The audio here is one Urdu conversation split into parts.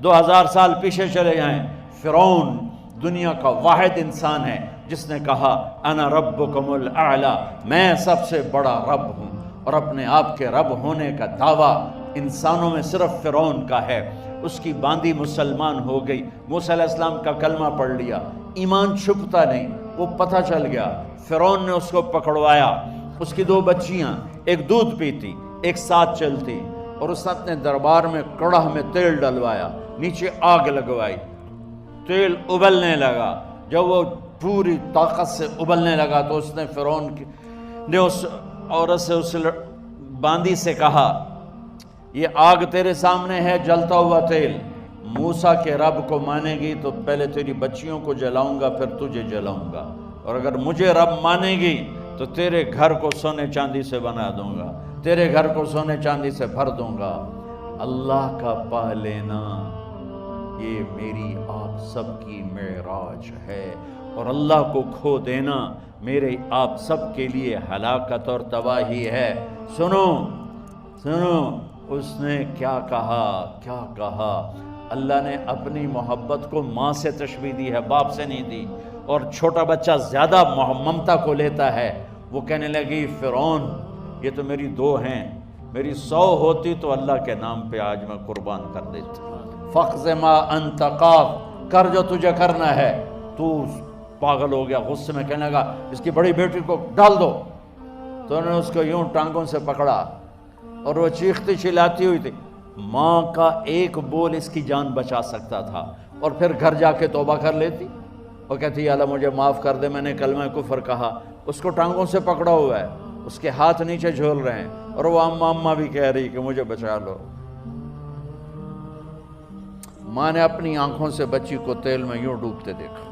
2000 سال پیچھے چلے جائیں، فرعون دنیا کا واحد انسان ہے جس نے کہا انا ربکم الاعلی، میں سب سے بڑا رب ہوں، اور اپنے آپ کے رب ہونے کا دعویٰ انسانوں میں صرف فرعون کا ہے۔ اس کی باندی مسلمان ہو گئی، موسیٰ علیہ السلام کا کلمہ پڑھ لیا، ایمان چھپتا نہیں، وہ پتہ چل گیا، فرعون نے اس کو پکڑوایا، اس کی 2 بچیاں، ایک دودھ پیتی ایک ساتھ چلتی، اور اس نے اپنے دربار میں کڑاہ میں تیل ڈلوایا، نیچے آگ لگوائی، تیل ابلنے لگا، جب وہ پوری طاقت سے ابلنے لگا تو اس نے فرعون نے اس عورت سے، اس باندی سے کہا یہ آگ تیرے سامنے ہے، جلتا ہوا تیل، موسیٰ کے رب کو مانے گی تو پہلے تیری بچیوں کو جلاؤں گا پھر تجھے جلاؤں گا، اور اگر مجھے رب مانے گی تو تیرے گھر کو سونے چاندی سے بنا دوں گا، تیرے گھر کو سونے چاندی سے بھر دوں گا۔ اللہ کا پا لینا یہ میری آپ سب کی معراج ہے، اور اللہ کو کھو دینا میرے آپ سب کے لیے ہلاکت اور تباہی ہے۔ سنو سنو، اس نے کیا کہا، اللہ نے اپنی محبت کو ماں سے تشبیہ دی ہے، باپ سے نہیں دی، اور چھوٹا بچہ زیادہ ممتا کو لیتا ہے۔ وہ کہنے لگی فرعون یہ تو میری 2 ہیں، میری 100 ہوتی تو اللہ کے نام پہ آج میں قربان کر دیتی۔ فَقْضِ مَا أَنْتَ قَاضٍ، کر جو تجھے کرنا ہے۔ تو پاگل ہو گیا، غصے میں کہنے لگا اس کی بڑی بیٹی کو ڈال دو، تو انہوں نے اس کو یوں ٹانگوں سے پکڑا، اور وہ چیختی چلاتی ہوئی تھی۔ ماں کا ایک بول اس کی جان بچا سکتا تھا، اور پھر گھر جا کے توبہ کر لیتی، وہ کہتی یا اللہ مجھے معاف کر دے، میں نے کلمہ کفر کہا۔ اس کو ٹانگوں سے پکڑا ہوا ہے، اس کے ہاتھ نیچے جھول رہے ہیں، اور وہ اماں بھی کہہ رہی کہ مجھے بچا لو۔ ماں نے اپنی آنکھوں سے بچی کو تیل میں یوں ڈوبتے دیکھا،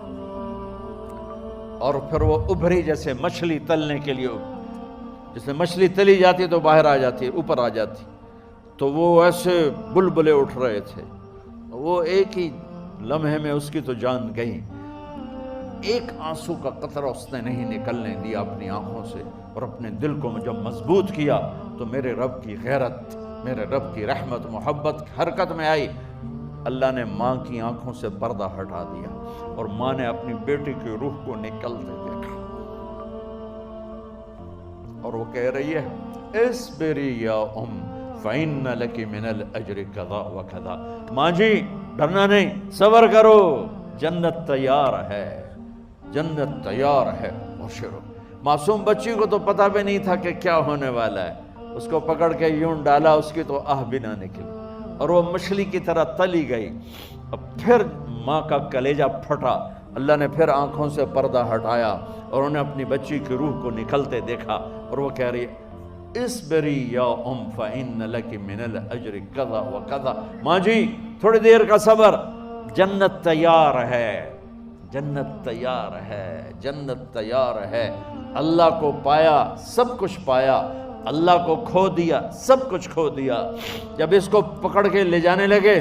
اور پھر وہ ابھری جیسے مچھلی تلنے کے لیے، جس میں مچھلی تلی جاتی تو باہر آ جاتی، اوپر آ جاتی، تو وہ ایسے بلبلے اٹھ رہے تھے۔ وہ ایک ہی لمحے میں اس کی تو جان گئی، ایک آنسو کا قطرہ اس نے نہیں نکلنے دیا اپنی آنکھوں سے، اور اپنے دل کو جب مضبوط کیا تو میرے رب کی غیرت، میرے رب کی رحمت محبت حرکت میں آئی۔ اللہ نے ماں کی آنکھوں سے پردہ ہٹا دیا، اور ماں نے اپنی بیٹی کی روح کو نکلتے دیکھا، اور وہ کہہ رہی ہے اصبری یا فإن لک من الأجر کذا وکذا، ماں جی ڈرنا نہیں، صبر کرو، جنت تیار ہے، جنت تیار ہے، بشرو۔ معصوم بچی کو تو پتہ بھی نہیں تھا کہ کیا ہونے والا ہے، اس کو پکڑ کے یوں ڈالا، اس کی تو آہ بھی نہ نکلی، اور وہ مچھلی کی طرح تلی گئی۔ اب پھر ماں کا کلیجہ پھٹا، اللہ نے پھر آنکھوں سے پردہ ہٹایا، اور انہیں اپنی بچی کی روح کو نکلتے دیکھا، اور وہ کہہ رہی ہے اصبری یا فإن لک من الأجر کذا وکذا، ماں جی تھوڑی دیر کا صبر، جنت تیار ہے، جنت تیار ہے، جنت تیار ہے۔ اللہ کو پایا سب کچھ پایا، اللہ کو کھو دیا سب کچھ کھو دیا۔ جب اس کو پکڑ کے لے جانے لگے،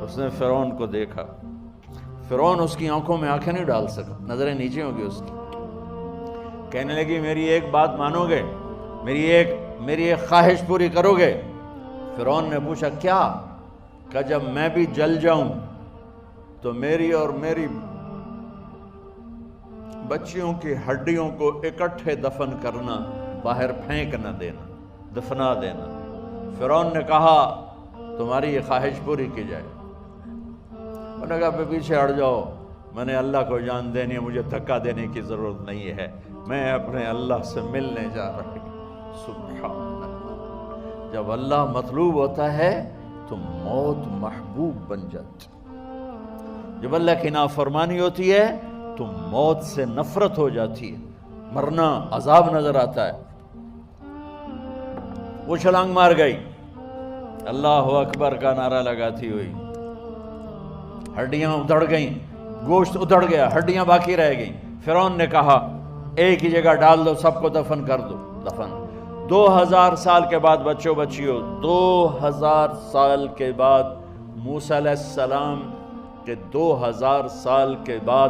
اس نے فرعون کو دیکھا، فرعون اس کی آنکھوں میں آنکھیں نہیں ڈال سکا، نظریں نیچے ہوں گی اس کی۔ کہنے لگی میری ایک بات مانو گے، میری ایک خواہش پوری کرو گے؟ فرعون نے پوچھا کیا؟ کہ جب میں بھی جل جاؤں تو میری اور میری بچیوں کی ہڈیوں کو اکٹھے دفن کرنا، باہر پھینک نہ دینا، دفنا دینا۔ فرعون نے کہا تمہاری یہ خواہش پوری کی جائے۔ انہوں نے کہا پیچھے ہٹ جاؤ، میں نے اللہ کو جان دینی ہے، مجھے دھکا دینے کی ضرورت نہیں ہے، میں اپنے اللہ سے ملنے جا رہی ہوں۔ سبحان اللہ، جب اللہ مطلوب ہوتا ہے تو موت محبوب بن جاتی، جب اللہ کی نافرمانی ہوتی ہے تو موت سے نفرت ہو جاتی ہے، مرنا عذاب نظر آتا ہے۔ وہ چھلانگ مار گئی، اللہ اکبر کا نعرہ لگاتی ہوئی، ہڈیاں ادھڑ گئیں، گوشت ادھڑ گیا، ہڈیاں باقی رہ گئیں۔ فرعون نے کہا ایک ہی جگہ ڈال دو، سب کو دفن کر دو۔ دفن 2000 سال کے بعد، بچوں بچیوں 2000 سال کے بعد، موسیٰ علیہ السلام کے 2000 سال کے بعد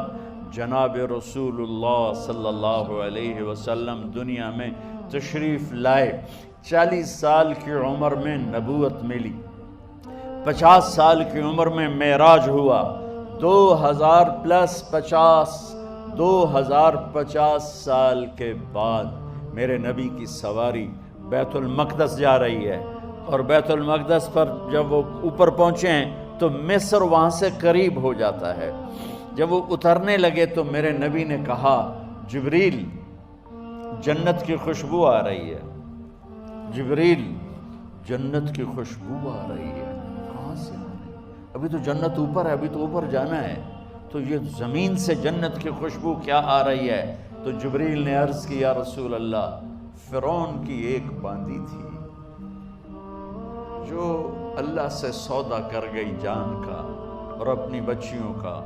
جناب رسول اللہ صلی اللہ علیہ وسلم دنیا میں تشریف لائے۔ 40 سال کی عمر میں نبوت ملی، 50 سال کی عمر میں معراج ہوا، 2050 سال کے بعد میرے نبی کی سواری بیت المقدس جا رہی ہے، اور بیت المقدس پر جب وہ اوپر پہنچے ہیں تو مصر وہاں سے قریب ہو جاتا ہے۔ جب وہ اترنے لگے تو میرے نبی نے کہا جبریل جنت کی خوشبو آ رہی ہے، جبریل جنت کی خوشبو آ رہی ہے، کہاں سے آ رہی ہے؟ ابھی تو جنت اوپر ہے، ابھی تو اوپر جانا ہے، تو یہ زمین سے جنت کی خوشبو کیا آ رہی ہے؟ تو جبریل نے عرض کی یا رسول اللہ، فرعون کی ایک باندی تھی جو اللہ سے سودا کر گئی جان کا اور اپنی بچیوں کا،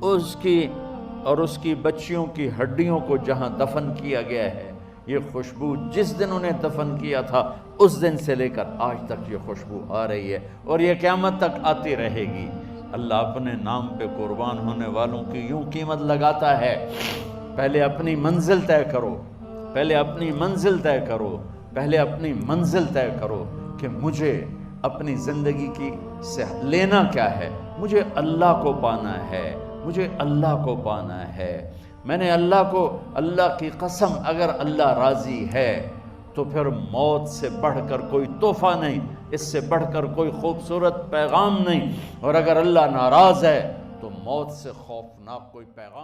اس کی بچیوں کی ہڈیوں کو جہاں دفن کیا گیا ہے، یہ خوشبو جس دن انہیں دفن کیا تھا اس دن سے لے کر آج تک یہ خوشبو آ رہی ہے، اور یہ قیامت تک آتی رہے گی۔ اللہ اپنے نام پہ قربان ہونے والوں کی یوں قیمت لگاتا ہے، پہلے اپنی منزل طے کرو، پہلے اپنی منزل طے کرو، پہلے اپنی منزل طے کرو کہ مجھے اپنی زندگی کی سے لینا کیا ہے، مجھے اللہ کو پانا ہے، مجھے اللہ کو پانا ہے۔ میں نے اللہ کی قسم، اگر اللہ راضی ہے تو پھر موت سے بڑھ کر کوئی تحفہ نہیں، اس سے بڑھ کر کوئی خوبصورت پیغام نہیں، اور اگر اللہ ناراض ہے تو موت سے خوفناک کوئی پیغام